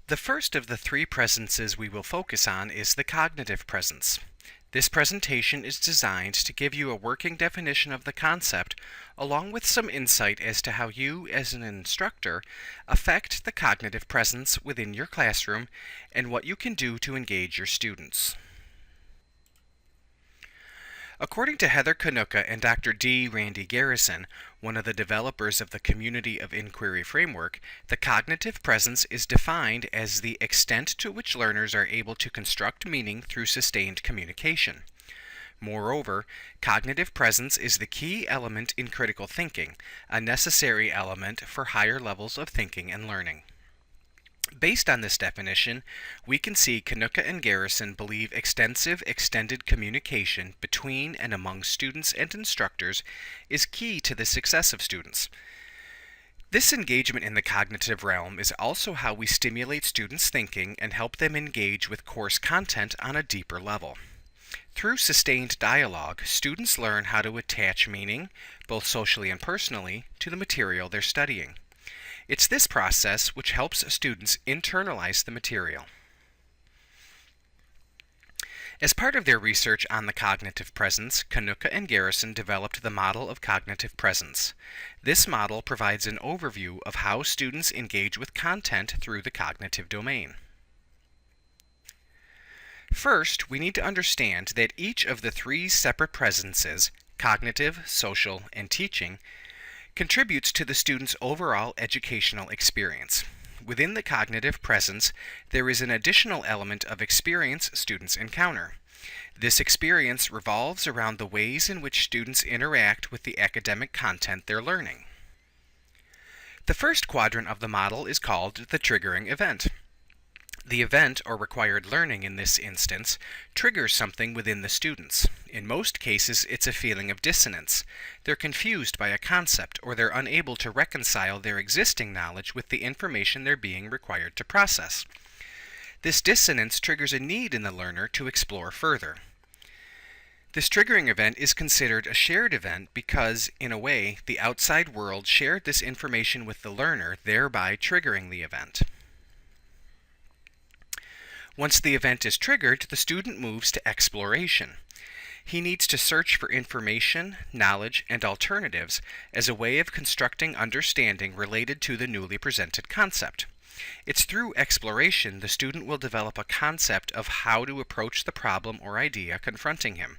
The first of the three presences we will focus on is the cognitive presence. This presentation is designed to give you a working definition of the concept, along with some insight as to how you, as an instructor, affect the cognitive presence within your classroom and what you can do to engage your students. According to Heather Kanuka and Dr. D. Randy Garrison, one of the developers of the Community of Inquiry framework, the cognitive presence is defined as the extent to which learners are able to construct meaning through sustained communication. Moreover, cognitive presence is the key element in critical thinking, a necessary element for higher levels of thinking and learning. Based on this definition, we can see Kanuka and Garrison believe extensive extended communication between and among students and instructors is key to the success of students. This engagement in the cognitive realm is also how we stimulate students' thinking and help them engage with course content on a deeper level. Through sustained dialogue, students learn how to attach meaning, both socially and personally, to the material they're studying. It's this process which helps students internalize the material. As part of their research on the cognitive presence, Kanuka and Garrison developed the model of cognitive presence. This model provides an overview of how students engage with content through the cognitive domain. First, we need to understand that each of the three separate presences, cognitive, social, and teaching, contributes to the student's overall educational experience. Within the cognitive presence, there is an additional element of experience students encounter. This experience revolves around the ways in which students interact with the academic content they're learning. The first quadrant of the model is called the triggering event. The event, or required learning in this instance, triggers something within the students. In most cases, it's a feeling of dissonance. They're confused by a concept, or they're unable to reconcile their existing knowledge with the information they're being required to process. This dissonance triggers a need in the learner to explore further. This triggering event is considered a shared event because, in a way, the outside world shared this information with the learner, thereby triggering the event. Once the event is triggered, the student moves to exploration. He needs to search for information, knowledge, and alternatives as a way of constructing understanding related to the newly presented concept. It's through exploration the student will develop a concept of how to approach the problem or idea confronting him.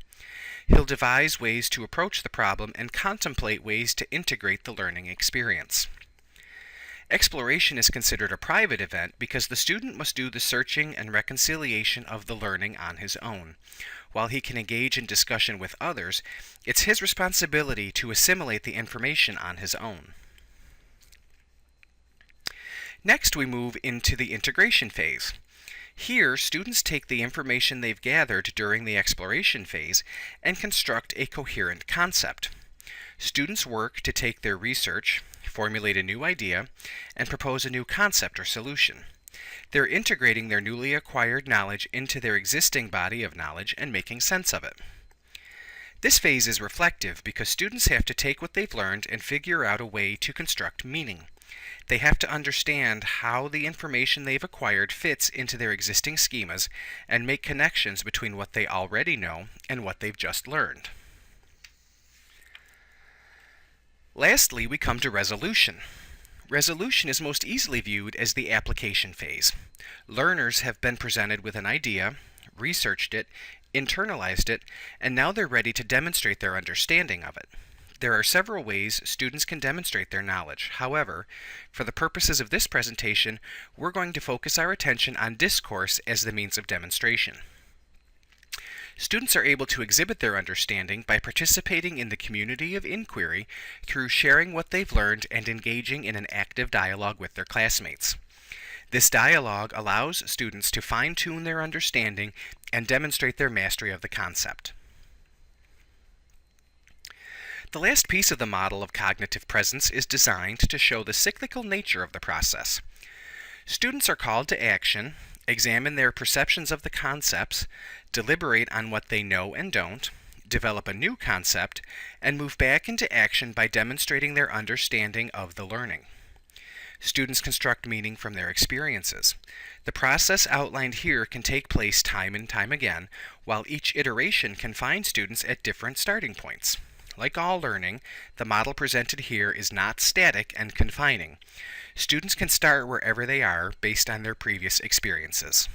He'll devise ways to approach the problem and contemplate ways to integrate the learning experience. Exploration is considered a private event because the student must do the searching and reconciliation of the learning on his own. While he can engage in discussion with others, it's his responsibility to assimilate the information on his own. Next, we move into the integration phase. Here, students take the information they've gathered during the exploration phase and construct a coherent concept. Students work to take their research, formulate a new idea, and propose a new concept or solution. They're integrating their newly acquired knowledge into their existing body of knowledge and making sense of it. This phase is reflective because students have to take what they've learned and figure out a way to construct meaning. They have to understand how the information they've acquired fits into their existing schemas and make connections between what they already know and what they've just learned. Lastly, we come to resolution. Resolution is most easily viewed as the application phase. Learners have been presented with an idea, researched it, internalized it, and now they're ready to demonstrate their understanding of it. There are several ways students can demonstrate their knowledge. However, for the purposes of this presentation, we're going to focus our attention on discourse as the means of demonstration. Students are able to exhibit their understanding by participating in the community of inquiry through sharing what they've learned and engaging in an active dialogue with their classmates. This dialogue allows students to fine-tune their understanding and demonstrate their mastery of the concept. The last piece of the model of cognitive presence is designed to show the cyclical nature of the process. Students are called to action, examine their perceptions of the concepts, deliberate on what they know and don't, develop a new concept, and move back into action by demonstrating their understanding of the learning. Students construct meaning from their experiences. The process outlined here can take place time and time again, while each iteration can find students at different starting points. Like all learning, the model presented here is not static and confining. Students can start wherever they are based on their previous experiences.